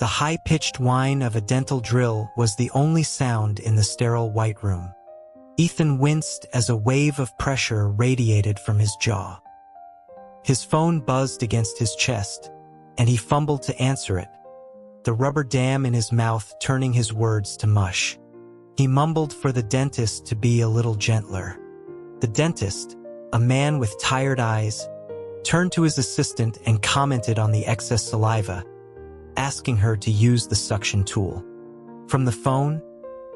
The high-pitched whine of a dental drill was the only sound in the sterile white room. Ethan winced as a wave of pressure radiated from his jaw. His phone buzzed against his chest, and he fumbled to answer it, the rubber dam in his mouth turning his words to mush. He mumbled for the dentist to be a little gentler. The dentist, a man with tired eyes, turned to his assistant and commented on the excess saliva, asking her to use the suction tool. From the phone,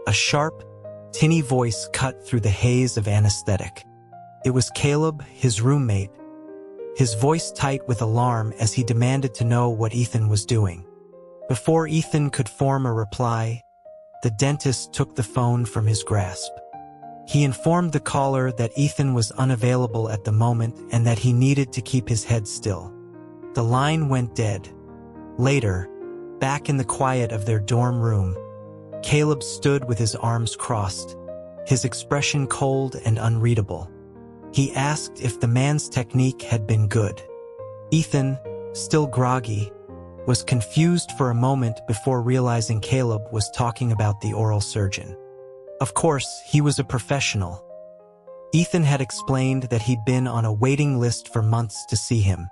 a sharp, tinny voice cut through the haze of anesthetic. It was Caleb, his roommate, his voice tight with alarm as he demanded to know what Ethan was doing. Before Ethan could form a reply, the dentist took the phone from his grasp. He informed the caller that Ethan was unavailable at the moment and that he needed to keep his head still. The line went dead. Later, back in the quiet of their dorm room, Caleb stood with his arms crossed, his expression cold and unreadable. He asked if the man's technique had been good. Ethan, still groggy, was confused for a moment before realizing Caleb was talking about the oral surgeon. Of course, he was a professional. Ethan had explained that he'd been on a waiting list for months to see him.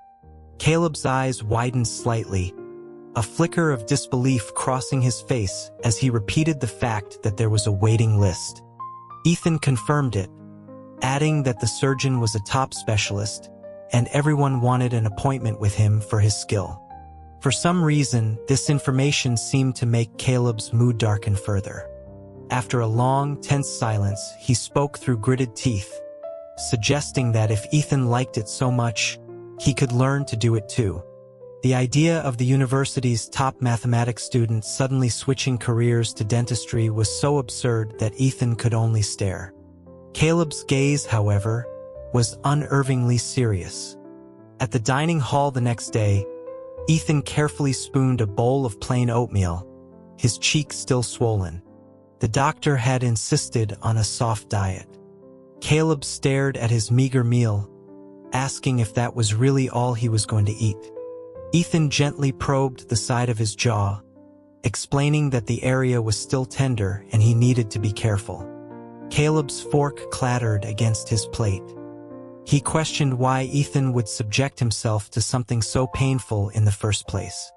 Caleb's eyes widened slightly, a flicker of disbelief crossing his face as he repeated the fact that there was a waiting list. Ethan confirmed it, adding that the surgeon was a top specialist and everyone wanted an appointment with him for his skill. For some reason, this information seemed to make Caleb's mood darken further. After a long, tense silence, he spoke through gritted teeth, suggesting that if Ethan liked it so much, he could learn to do it too. The idea of the university's top mathematics student suddenly switching careers to dentistry was so absurd that Ethan could only stare. Caleb's gaze, however, was unervingly serious. At the dining hall the next day, Ethan carefully spooned a bowl of plain oatmeal, his cheeks still swollen. The doctor had insisted on a soft diet. Caleb stared at his meager meal, asking if that was really all he was going to eat. Ethan gently probed the side of his jaw, explaining that the area was still tender and he needed to be careful. Caleb's fork clattered against his plate. He questioned why Ethan would subject himself to something so painful in the first place.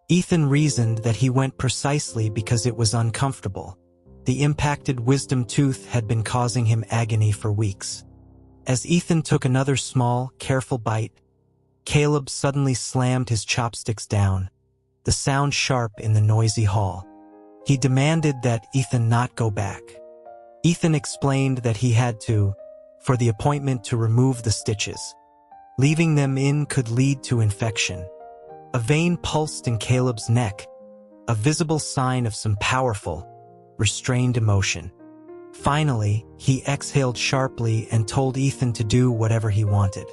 Ethan reasoned that he went precisely because it was uncomfortable. The impacted wisdom tooth had been causing him agony for weeks. As Ethan took another small, careful bite, Caleb suddenly slammed his chopsticks down, the sound sharp in the noisy hall. He demanded that Ethan not go back. Ethan explained that he had to, for the appointment to remove the stitches. Leaving them in could lead to infection. A vein pulsed in Caleb's neck, a visible sign of some powerful, restrained emotion. Finally, he exhaled sharply and told Ethan to do whatever he wanted.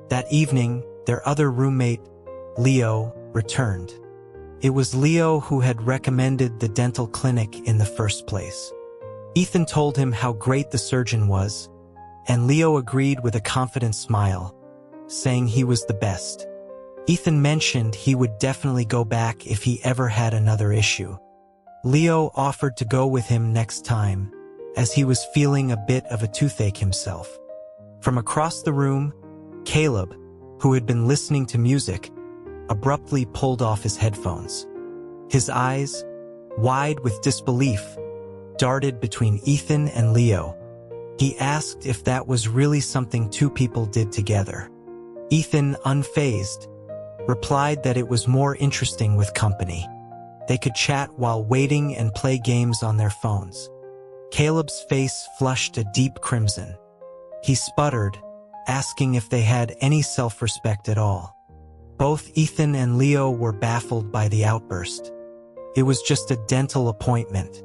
That evening, their other roommate, Leo, returned. It was Leo who had recommended the dental clinic in the first place. Ethan told him how great the surgeon was, and Leo agreed with a confident smile, saying he was the best. Ethan mentioned he would definitely go back if he ever had another issue. Leo offered to go with him next time, as he was feeling a bit of a toothache himself. From across the room, Caleb, who had been listening to music, abruptly pulled off his headphones. His eyes, wide with disbelief, darted between Ethan and Leo. He asked if that was really something two people did together. Ethan, unfazed, replied that it was more interesting with company. They could chat while waiting and play games on their phones. Caleb's face flushed a deep crimson. He sputtered, asking if they had any self-respect at all. Both Ethan and Leo were baffled by the outburst. It was just a dental appointment.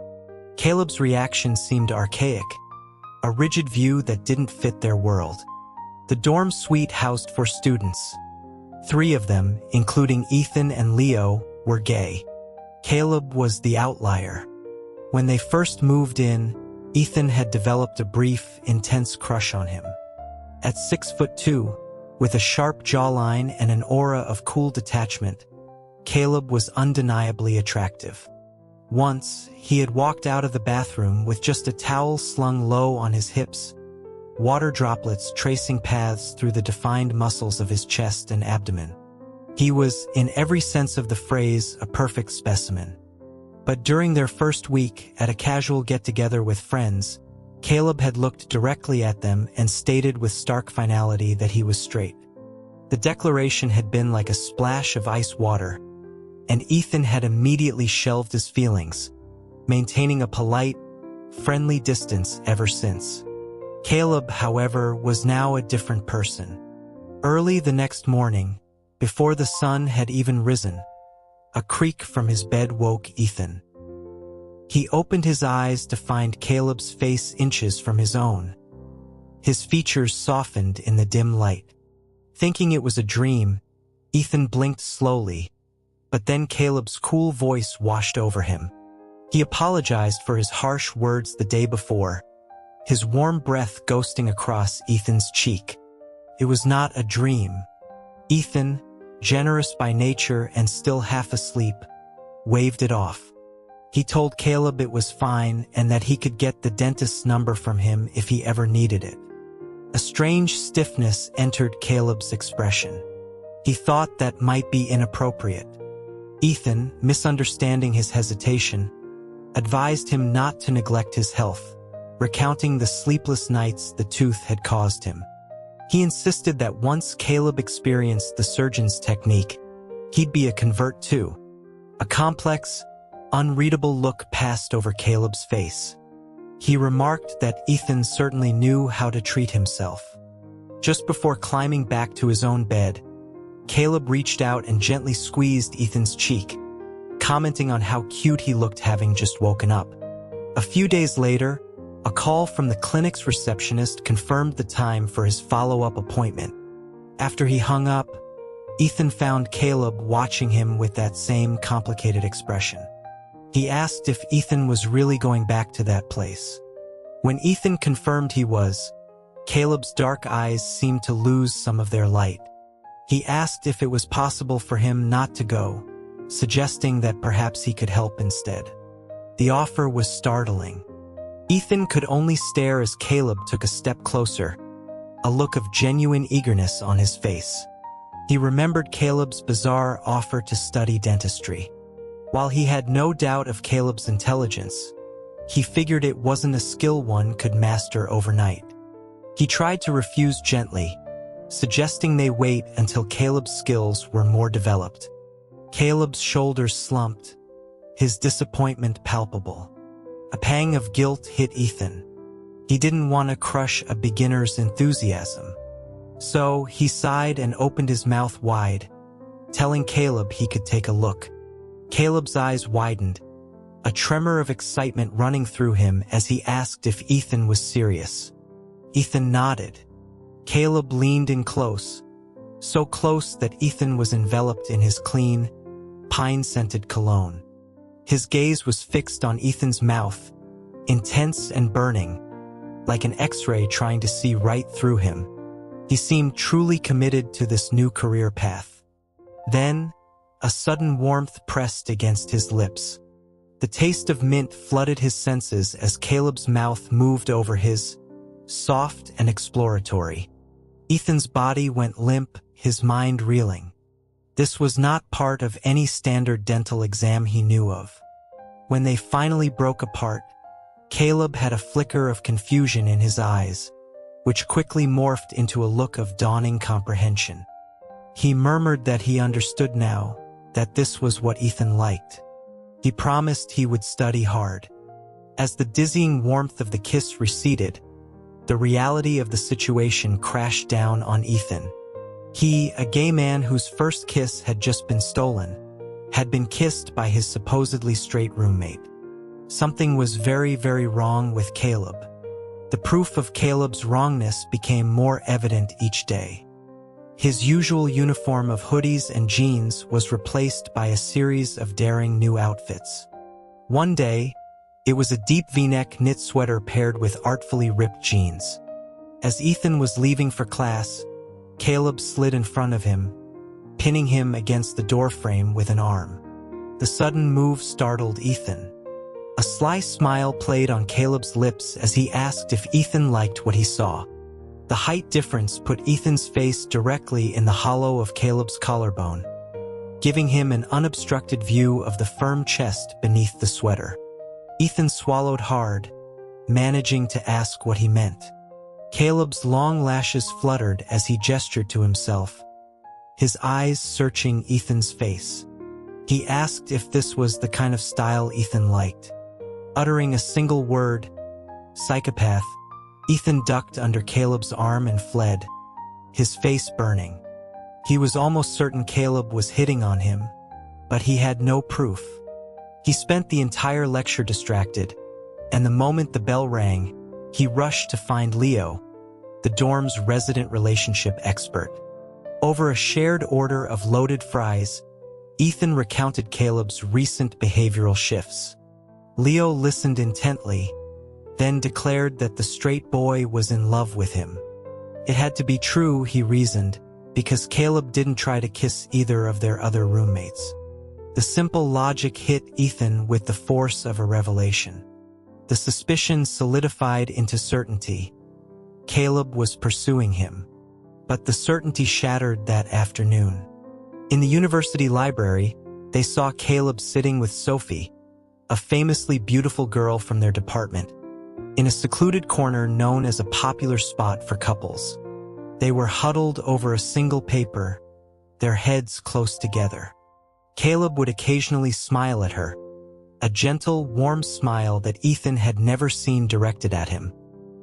Caleb's reaction seemed archaic, a rigid view that didn't fit their world. The dorm suite housed 4 students. 3 of them, including Ethan and Leo, were gay. Caleb was the outlier. When they first moved in, Ethan had developed a brief, intense crush on him. At 6'2", with a sharp jawline and an aura of cool detachment, Caleb was undeniably attractive. Once, he had walked out of the bathroom with just a towel slung low on his hips, water droplets tracing paths through the defined muscles of his chest and abdomen. He was, in every sense of the phrase, a perfect specimen. But during their first week at a casual get-together with friends, Caleb had looked directly at them and stated with stark finality that he was straight. The declaration had been like a splash of ice water, and Ethan had immediately shelved his feelings, maintaining a polite, friendly distance ever since. Caleb, however, was now a different person. Early the next morning, before the sun had even risen, a creak from his bed woke Ethan. He opened his eyes to find Caleb's face inches from his own. His features softened in the dim light. Thinking it was a dream, Ethan blinked slowly, but then Caleb's cool voice washed over him. He apologized for his harsh words the day before, his warm breath ghosting across Ethan's cheek. It was not a dream. Ethan, generous by nature and still half asleep, waved it off. He told Caleb it was fine and that he could get the dentist's number from him if he ever needed it. A strange stiffness entered Caleb's expression. He thought that might be inappropriate. Ethan, misunderstanding his hesitation, advised him not to neglect his health, recounting the sleepless nights the tooth had caused him. He insisted that once Caleb experienced the surgeon's technique, he'd be a convert too. A complex, unreadable look passed over Caleb's face. He remarked that Ethan certainly knew how to treat himself. Just before climbing back to his own bed, Caleb reached out and gently squeezed Ethan's cheek, commenting on how cute he looked having just woken up. A few days later, a call from the clinic's receptionist confirmed the time for his follow-up appointment. After he hung up, Ethan found Caleb watching him with that same complicated expression. He asked if Ethan was really going back to that place. When Ethan confirmed he was, Caleb's dark eyes seemed to lose some of their light. He asked if it was possible for him not to go, suggesting that perhaps he could help instead. The offer was startling. Ethan could only stare as Caleb took a step closer, a look of genuine eagerness on his face. He remembered Caleb's bizarre offer to study dentistry. While he had no doubt of Caleb's intelligence, he figured it wasn't a skill one could master overnight. He tried to refuse gently, suggesting they wait until Caleb's skills were more developed. Caleb's shoulders slumped, his disappointment palpable. A pang of guilt hit Ethan. He didn't want to crush a beginner's enthusiasm. So he sighed and opened his mouth wide, telling Caleb he could take a look. Caleb's eyes widened, a tremor of excitement running through him as he asked if Ethan was serious. Ethan nodded. Caleb leaned in close, so close that Ethan was enveloped in his clean, pine-scented cologne. His gaze was fixed on Ethan's mouth, intense and burning, like an X-ray trying to see right through him. He seemed truly committed to this new career path. Then, a sudden warmth pressed against his lips. The taste of mint flooded his senses as Caleb's mouth moved over his, soft and exploratory. Ethan's body went limp, his mind reeling. This was not part of any standard dental exam he knew of. When they finally broke apart, Caleb had a flicker of confusion in his eyes, which quickly morphed into a look of dawning comprehension. He murmured that he understood now, that this was what Ethan liked. He promised he would study hard. As the dizzying warmth of the kiss receded, the reality of the situation crashed down on Ethan. He, a gay man whose first kiss had just been stolen, had been kissed by his supposedly straight roommate. Something was very, very wrong with Caleb. The proof of Caleb's wrongness became more evident each day. His usual uniform of hoodies and jeans was replaced by a series of daring new outfits. One day, it was a deep V-neck knit sweater paired with artfully ripped jeans. As Ethan was leaving for class, Caleb slid in front of him, pinning him against the doorframe with an arm. The sudden move startled Ethan. A sly smile played on Caleb's lips as he asked if Ethan liked what he saw. The height difference put Ethan's face directly in the hollow of Caleb's collarbone, giving him an unobstructed view of the firm chest beneath the sweater. Ethan swallowed hard, managing to ask what he meant. Caleb's long lashes fluttered as he gestured to himself, his eyes searching Ethan's face. He asked if this was the kind of style Ethan liked. Uttering a single word, psychopath, Ethan ducked under Caleb's arm and fled, his face burning. He was almost certain Caleb was hitting on him, but he had no proof. He spent the entire lecture distracted, and the moment the bell rang, he rushed to find Leo, the dorm's resident relationship expert. Over a shared order of loaded fries, Ethan recounted Caleb's recent behavioral shifts. Leo listened intently, then declared that the straight boy was in love with him. It had to be true, he reasoned, because Caleb didn't try to kiss either of their other roommates. The simple logic hit Ethan with the force of a revelation. The suspicion solidified into certainty. Caleb was pursuing him. But the certainty shattered that afternoon. In the university library, they saw Caleb sitting with Sophie, a famously beautiful girl from their department, in a secluded corner known as a popular spot for couples. They were huddled over a single paper, their heads close together. Caleb would occasionally smile at her, a gentle, warm smile that Ethan had never seen directed at him.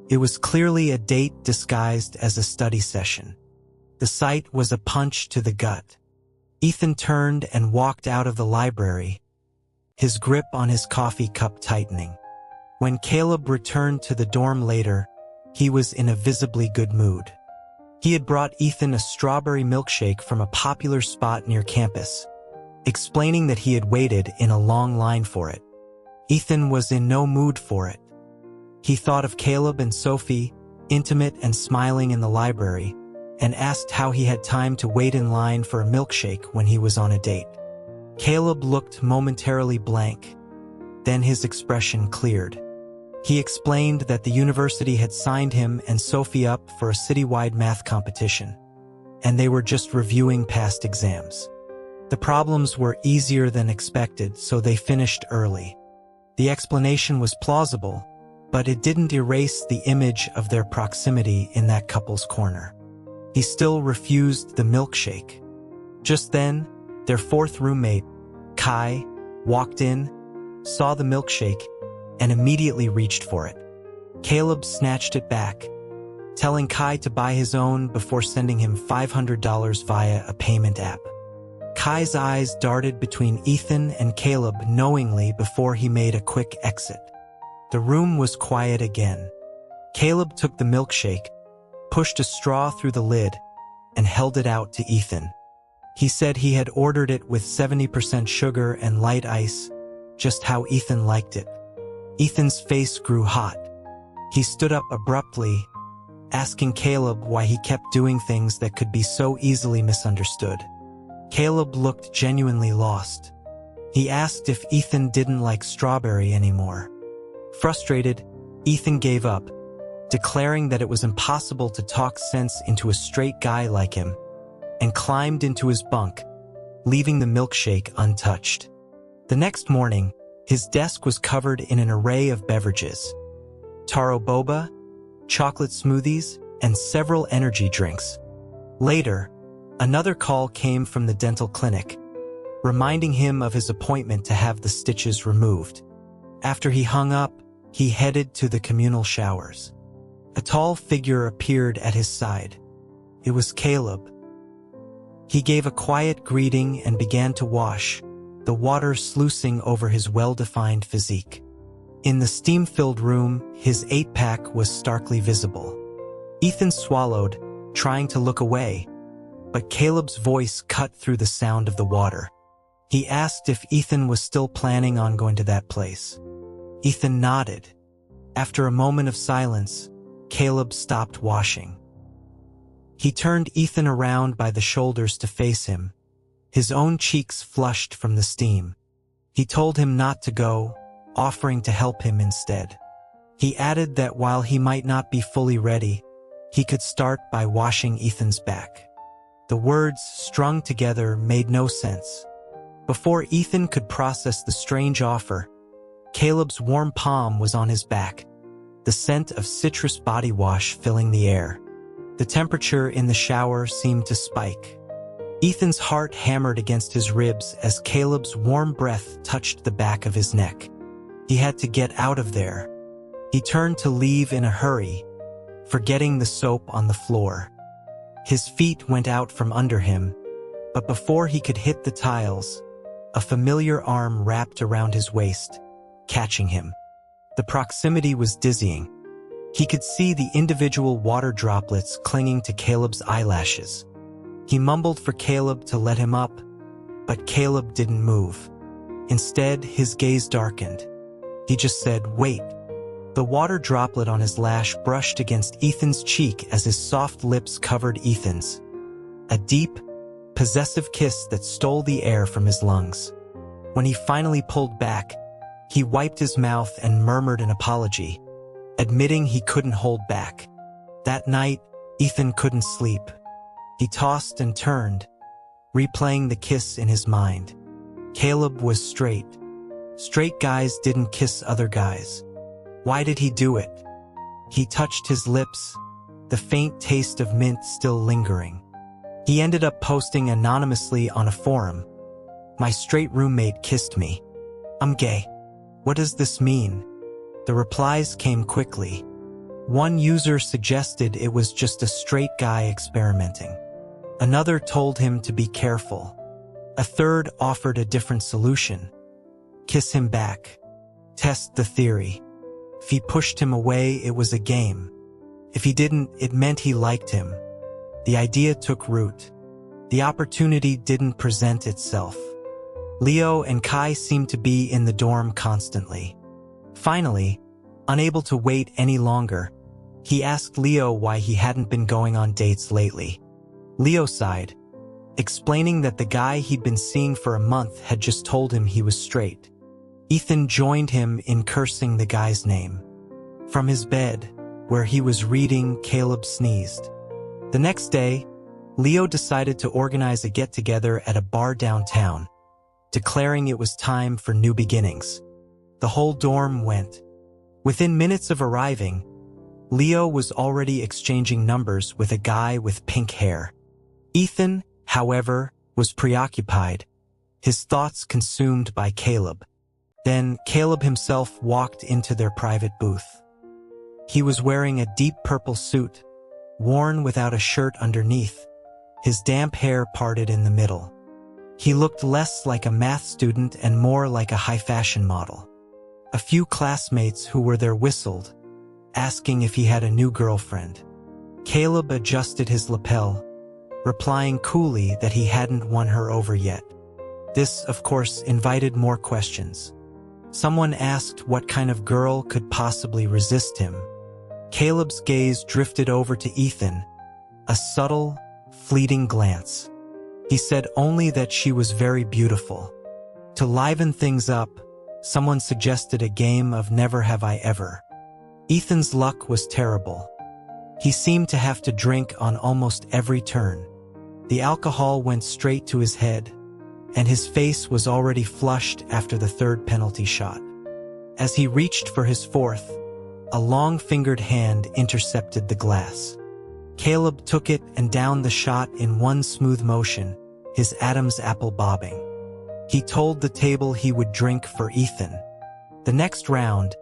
It was clearly a date disguised as a study session. The sight was a punch to the gut. Ethan turned and walked out of the library, his grip on his coffee cup tightening. When Caleb returned to the dorm later, he was in a visibly good mood. He had brought Ethan a strawberry milkshake from a popular spot near campus, explaining that he had waited in a long line for it. Ethan was in no mood for it. He thought of Caleb and Sophie, intimate and smiling in the library, and asked how he had time to wait in line for a milkshake when he was on a date. Caleb looked momentarily blank. Then his expression cleared. He explained that the university had signed him and Sophie up for a citywide math competition, and they were just reviewing past exams. The problems were easier than expected, so they finished early. The explanation was plausible, but it didn't erase the image of their proximity in that couple's corner. He still refused the milkshake. Just then, their fourth roommate, Kai, walked in, saw the milkshake, and immediately reached for it. Caleb snatched it back, telling Kai to buy his own before sending him $500 via a payment app. Kai's eyes darted between Ethan and Caleb knowingly before he made a quick exit. The room was quiet again. Caleb took the milkshake, pushed a straw through the lid, and held it out to Ethan. He said he had ordered it with 70% sugar and light ice, just how Ethan liked it. Ethan's face grew hot. He stood up abruptly, asking Caleb why he kept doing things that could be so easily misunderstood. Caleb looked genuinely lost. He asked if Ethan didn't like strawberry anymore. Frustrated, Ethan gave up, declaring that it was impossible to talk sense into a straight guy like him, and climbed into his bunk, leaving the milkshake untouched. The next morning, his desk was covered in an array of beverages: taro boba, chocolate smoothies, and several energy drinks. Later, another call came from the dental clinic, reminding him of his appointment to have the stitches removed. After he hung up, he headed to the communal showers. A tall figure appeared at his side. It was Caleb. He gave a quiet greeting and began to wash, the water sluicing over his well-defined physique. In the steam-filled room, his 8-pack was starkly visible. Ethan swallowed, trying to look away, but Caleb's voice cut through the sound of the water. He asked if Ethan was still planning on going to that place. Ethan nodded. After a moment of silence, Caleb stopped washing. He turned Ethan around by the shoulders to face him, His own cheeks flushed from the steam. He told him not to go, offering to help him instead. He added that while he might not be fully ready, he could start by washing Ethan's back. The words, strung together, made no sense. Before Ethan could process the strange offer, Caleb's warm palm was on his back, the scent of citrus body wash filling the air. The temperature in the shower seemed to spike. Ethan's heart hammered against his ribs as Caleb's warm breath touched the back of his neck. He had to get out of there. He turned to leave in a hurry, forgetting the soap on the floor. His feet went out from under him, but before he could hit the tiles, a familiar arm wrapped around his waist, catching him. The proximity was dizzying. He could see the individual water droplets clinging to Caleb's eyelashes. He mumbled for Caleb to let him up, but Caleb didn't move. Instead, his gaze darkened. He just said, "Wait." The water droplet on his lash brushed against Ethan's cheek as his soft lips covered Ethan's. A deep, possessive kiss that stole the air from his lungs. When he finally pulled back, he wiped his mouth and murmured an apology, admitting he couldn't hold back. That night, Ethan couldn't sleep. He tossed and turned, replaying the kiss in his mind. Caleb was straight. Straight guys didn't kiss other guys. Why did he do it? He touched his lips, the faint taste of mint still lingering. He ended up posting anonymously on a forum. "My straight roommate kissed me. I'm gay. What does this mean?" The replies came quickly. One user suggested it was just a straight guy experimenting. Another told him to be careful. A third offered a different solution. Kiss him back. Test the theory. If he pushed him away, it was a game. If he didn't, it meant he liked him. The idea took root. The opportunity didn't present itself. Leo and Kai seemed to be in the dorm constantly. Finally, unable to wait any longer, he asked Leo why he hadn't been going on dates lately. Leo sighed, explaining that the guy he'd been seeing for a month had just told him he was straight. Ethan joined him in cursing the guy's name. From his bed, where he was reading, Caleb sneezed. The next day, Leo decided to organize a get-together at a bar downtown, declaring it was time for new beginnings. The whole dorm went. Within minutes of arriving, Leo was already exchanging numbers with a guy with pink hair. Ethan, however, was preoccupied, his thoughts consumed by Caleb. Then Caleb himself walked into their private booth. He was wearing a deep purple suit, worn without a shirt underneath, his damp hair parted in the middle. He looked less like a math student and more like a high-fashion model. A few classmates who were there whistled, asking if he had a new girlfriend. Caleb adjusted his lapel, replying coolly that he hadn't won her over yet. This, of course, invited more questions. Someone asked what kind of girl could possibly resist him. Caleb's gaze drifted over to Ethan, a subtle, fleeting glance. He said only that she was very beautiful. To liven things up, someone suggested a game of Never Have I Ever. Ethan's luck was terrible. He seemed to have to drink on almost every turn. The alcohol went straight to his head, and his face was already flushed after the third penalty shot. As he reached for his fourth, a long-fingered hand intercepted the glass. Caleb took it and downed the shot in one smooth motion, his Adam's apple bobbing. He told the table he would drink for Ethan. The next round,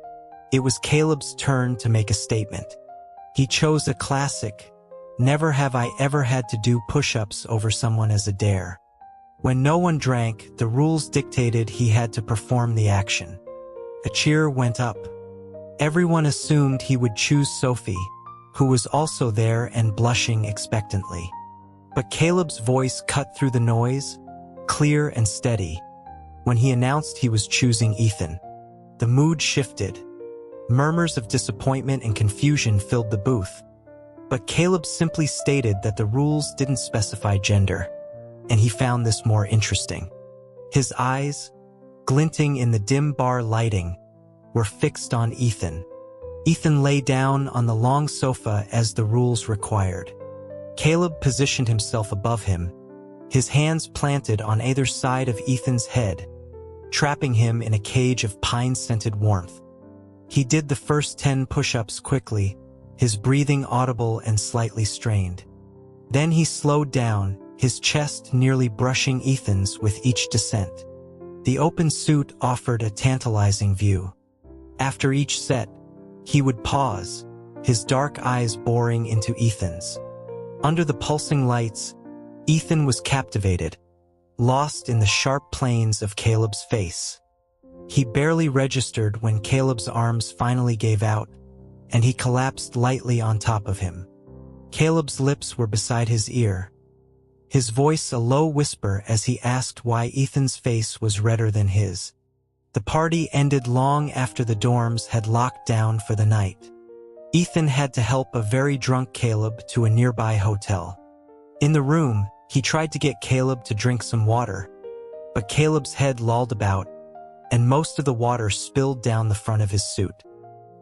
it was Caleb's turn to make a statement. He chose a classic, "Never have I ever had to do push-ups over someone as a dare." When no one drank, the rules dictated he had to perform the action. A cheer went up. Everyone assumed he would choose Sophie, who was also there and blushing expectantly. But Caleb's voice cut through the noise, clear and steady, when he announced he was choosing Ethan. The mood shifted. Murmurs of disappointment and confusion filled the booth. But Caleb simply stated that the rules didn't specify gender. and he found this more interesting. His eyes, glinting in the dim bar lighting, were fixed on Ethan. Ethan lay down on the long sofa as the rules required. Caleb positioned himself above him, his hands planted on either side of Ethan's head, trapping him in a cage of pine-scented warmth. He did the first 10 push-ups quickly, his breathing audible and slightly strained. Then he slowed down, his chest nearly brushing Ethan's with each descent. The open suit offered a tantalizing view. After each set, he would pause, his dark eyes boring into Ethan's. Under the pulsing lights, Ethan was captivated, lost in the sharp planes of Caleb's face. He barely registered when Caleb's arms finally gave out, and he collapsed lightly on top of him. Caleb's lips were beside his ear, his voice a low whisper as he asked why Ethan's face was redder than his. The party ended long after the dorms had locked down for the night. Ethan had to help a very drunk Caleb to a nearby hotel. In the room, he tried to get Caleb to drink some water, but Caleb's head lolled about, and most of the water spilled down the front of his suit.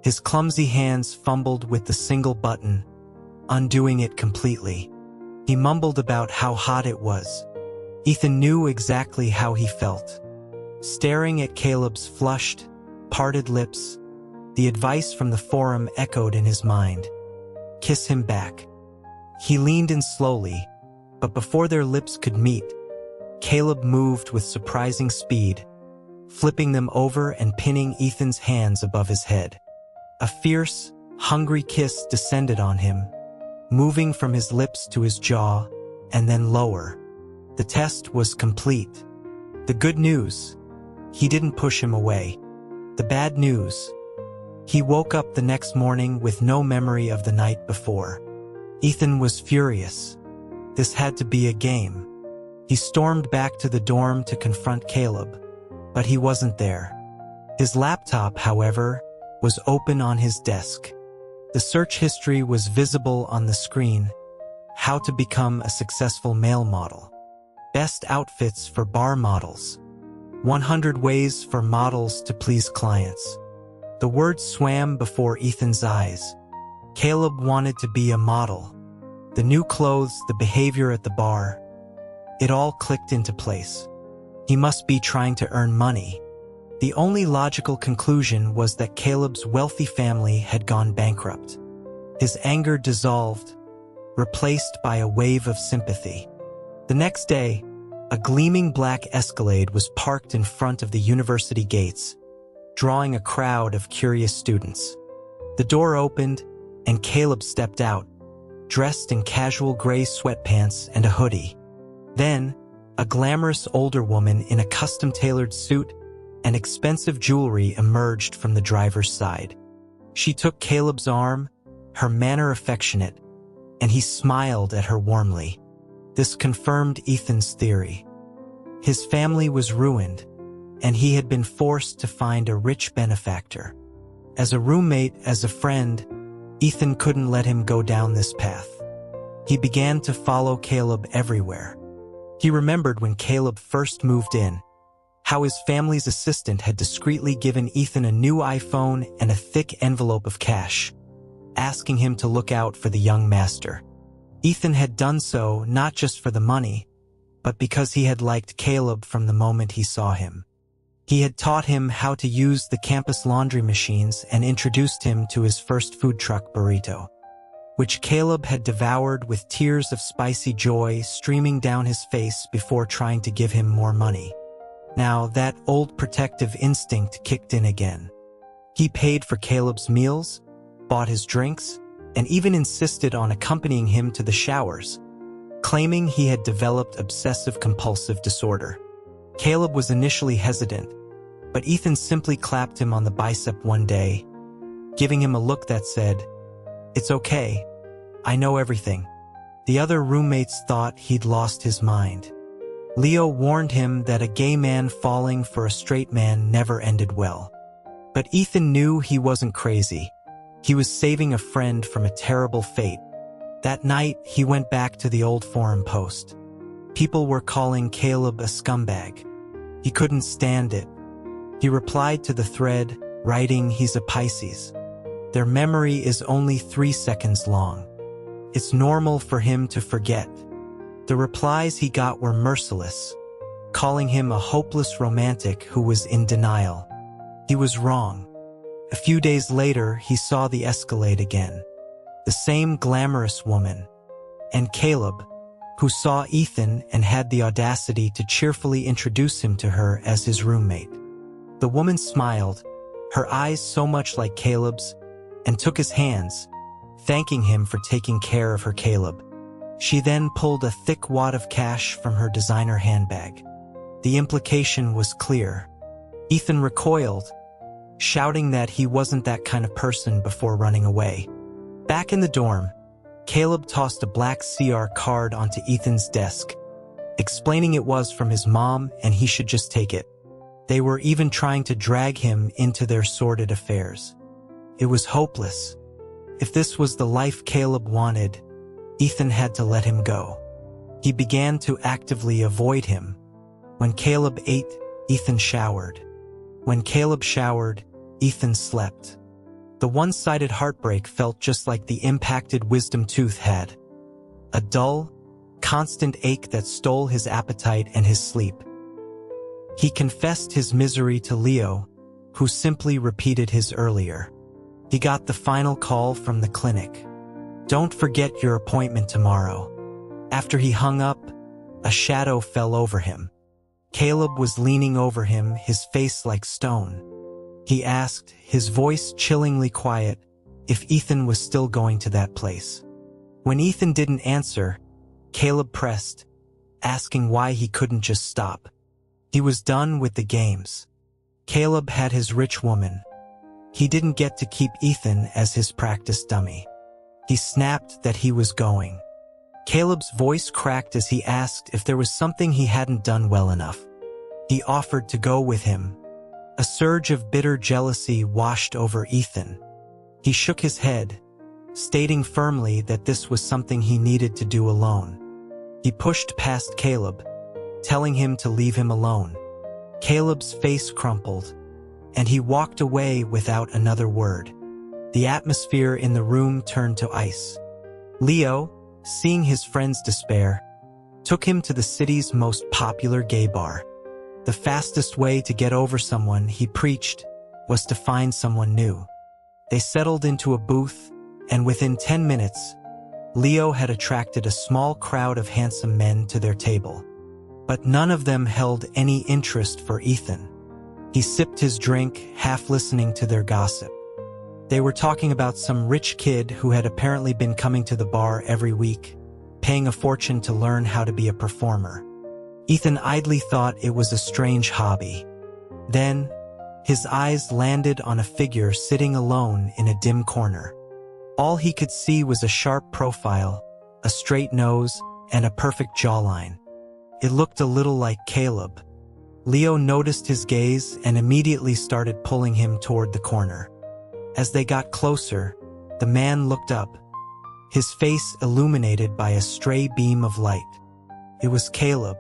His clumsy hands fumbled with the single button, undoing it completely. He mumbled about how hot it was. Ethan knew exactly how he felt. Staring at Caleb's flushed, parted lips, the advice from the forum echoed in his mind. Kiss him back. He leaned in slowly, but before their lips could meet, Caleb moved with surprising speed, flipping them over and pinning Ethan's hands above his head. A fierce, hungry kiss descended on him, moving from his lips to his jaw, and then lower. The test was complete. The good news: he didn't push him away. The bad news: he woke up the next morning with no memory of the night before. Ethan was furious. This had to be a game. He stormed back to the dorm to confront Caleb, but he wasn't there. His laptop, however, was open on his desk. The search history was visible on the screen. How to become a successful male model. Best outfits for bar models. 100 ways for models to please clients. The words swam before Ethan's eyes. Caleb wanted to be a model. The new clothes, the behavior at the bar. It all clicked into place. He must be trying to earn money. The only logical conclusion was that Caleb's wealthy family had gone bankrupt. His anger dissolved, replaced by a wave of sympathy. The next day, a gleaming black Escalade was parked in front of the university gates, drawing a crowd of curious students. The door opened, and Caleb stepped out, dressed in casual gray sweatpants and a hoodie. Then, a glamorous older woman in a custom-tailored suit and expensive jewelry emerged from the driver's side. She took Caleb's arm, her manner affectionate, and he smiled at her warmly. This confirmed Ethan's theory. His family was ruined, and he had been forced to find a rich benefactor. As a roommate, as a friend, Ethan couldn't let him go down this path. He began to follow Caleb everywhere. He remembered when Caleb first moved in, how his family's assistant had discreetly given Ethan a new iPhone and a thick envelope of cash, asking him to look out for the young master. Ethan had done so not just for the money, but because he had liked Caleb from the moment he saw him. He had taught him how to use the campus laundry machines and introduced him to his first food truck burrito, which Caleb had devoured with tears of spicy joy streaming down his face before trying to give him more money. Now that old protective instinct kicked in again. He paid for Caleb's meals, bought his drinks, and even insisted on accompanying him to the showers, claiming he had developed obsessive-compulsive disorder. Caleb was initially hesitant, but Ethan simply clapped him on the bicep one day, giving him a look that said, "It's okay. I know everything." The other roommates thought he'd lost his mind. Leo warned him that a gay man falling for a straight man never ended well. But Ethan knew he wasn't crazy. He was saving a friend from a terrible fate. That night, he went back to the old forum post. People were calling Caleb a scumbag. He couldn't stand it. He replied to the thread, writing, "He's a Pisces. Their memory is only 3 seconds long. It's normal for him to forget." The replies he got were merciless, calling him a hopeless romantic who was in denial. He was wrong. A few days later, he saw the Escalade again. The same glamorous woman. And Caleb, who saw Ethan and had the audacity to cheerfully introduce him to her as his roommate. The woman smiled, her eyes so much like Caleb's, and took his hands, thanking him for taking care of her Caleb. She then pulled a thick wad of cash from her designer handbag. The implication was clear. Ethan recoiled, shouting that he wasn't that kind of person before running away. Back in the dorm, Caleb tossed a black CR card onto Ethan's desk, explaining it was from his mom and he should just take it. They were even trying to drag him into their sordid affairs. It was hopeless. If this was the life Caleb wanted, Ethan had to let him go. He began to actively avoid him. When Caleb ate, Ethan showered. When Caleb showered, Ethan slept. The one-sided heartbreak felt just like the impacted wisdom tooth had. A dull, constant ache that stole his appetite and his sleep. He confessed his misery to Leo, who simply repeated his earlier. He got the final call from the clinic. "Don't forget your appointment tomorrow." After he hung up, a shadow fell over him. Caleb was leaning over him, his face like stone. He asked, his voice chillingly quiet, if Ethan was still going to that place. When Ethan didn't answer, Caleb pressed, asking why he couldn't just stop. He was done with the games. Caleb had his rich woman. He didn't get to keep Ethan as his practice dummy. He snapped that he was going. Caleb's voice cracked as he asked if there was something he hadn't done well enough. He offered to go with him. A surge of bitter jealousy washed over Ethan. He shook his head, stating firmly that this was something he needed to do alone. He pushed past Caleb, telling him to leave him alone. Caleb's face crumpled, and he walked away without another word. The atmosphere in the room turned to ice. Leo, seeing his friend's despair, took him to the city's most popular gay bar. The fastest way to get over someone, he preached, was to find someone new. They settled into a booth, and within 10 minutes, Leo had attracted a small crowd of handsome men to their table. But none of them held any interest for Ethan. He sipped his drink, half listening to their gossip. They were talking about some rich kid who had apparently been coming to the bar every week, paying a fortune to learn how to be a performer. Ethan idly thought it was a strange hobby. Then, his eyes landed on a figure sitting alone in a dim corner. All he could see was a sharp profile, a straight nose, and a perfect jawline. It looked a little like Caleb. Leo noticed his gaze and immediately started pulling him toward the corner. As they got closer, the man looked up, his face illuminated by a stray beam of light. It was Caleb.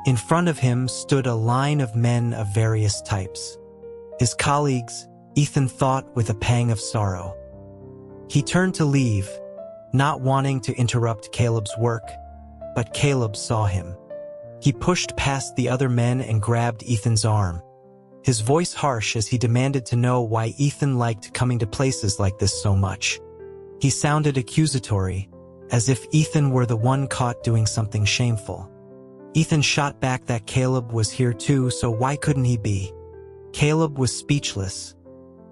In front of him stood a line of men of various types. His colleagues, Ethan thought with a pang of sorrow. He turned to leave, not wanting to interrupt Caleb's work, but Caleb saw him. He pushed past the other men and grabbed Ethan's arm, his voice harsh as he demanded to know why Ethan liked coming to places like this so much. He sounded accusatory, as if Ethan were the one caught doing something shameful. Ethan shot back that Caleb was here too, so why couldn't he be? Caleb was speechless,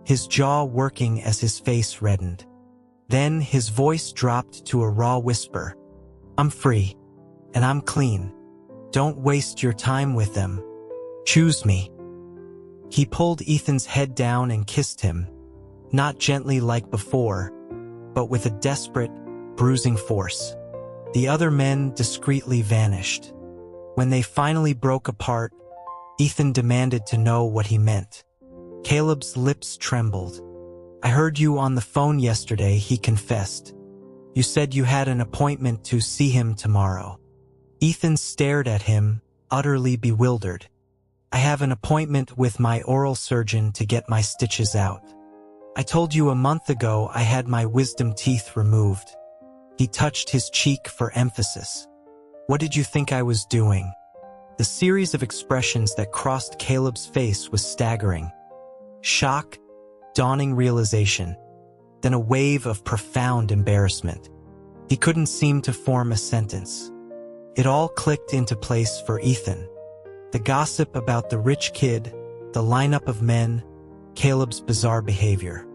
his jaw working as his face reddened. Then his voice dropped to a raw whisper. "I'm free, and I'm clean. Don't waste your time with them. Choose me." He pulled Ethan's head down and kissed him, not gently like before, but with a desperate, bruising force. The other men discreetly vanished. When they finally broke apart, Ethan demanded to know what he meant. Caleb's lips trembled. "I heard you on the phone yesterday," he confessed. "You said you had an appointment to see him tomorrow." Ethan stared at him, utterly bewildered. I have an appointment with my oral surgeon to get my stitches out. I told you a month ago I had my wisdom teeth removed. He touched his cheek for emphasis. What did you think I was doing? The series of expressions that crossed Caleb's face was staggering. Shock, dawning realization, then a wave of profound embarrassment. He couldn't seem to form a sentence. It all clicked into place for Ethan. The gossip about the rich kid, the lineup of men, Caleb's bizarre behavior.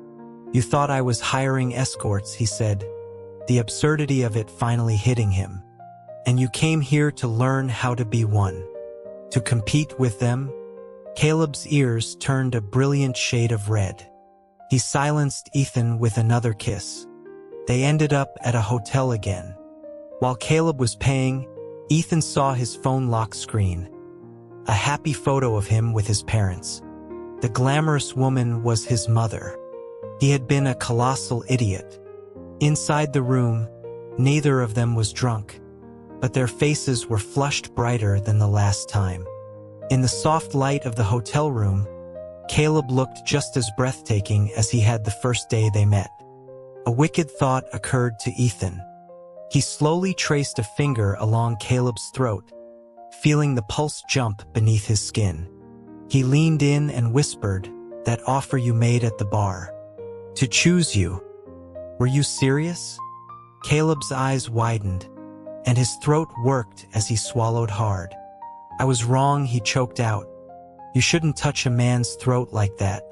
You thought I was hiring escorts, he said, the absurdity of it finally hitting him. And you came here to learn how to be one. To compete with them? Caleb's ears turned a brilliant shade of red. He silenced Ethan with another kiss. They ended up at a hotel again. While Caleb was paying, Ethan saw his phone lock screen. A happy photo of him with his parents. The glamorous woman was his mother. He had been a colossal idiot. Inside the room, neither of them was drunk, but their faces were flushed brighter than the last time. In the soft light of the hotel room, Caleb looked just as breathtaking as he had the first day they met. A wicked thought occurred to Ethan. He slowly traced a finger along Caleb's throat, feeling the pulse jump beneath his skin. He leaned in and whispered, "That offer you made at the bar. To choose you. Were you serious?" Caleb's eyes widened, and his throat worked as he swallowed hard. "I was wrong," he choked out. "You shouldn't touch a man's throat like that."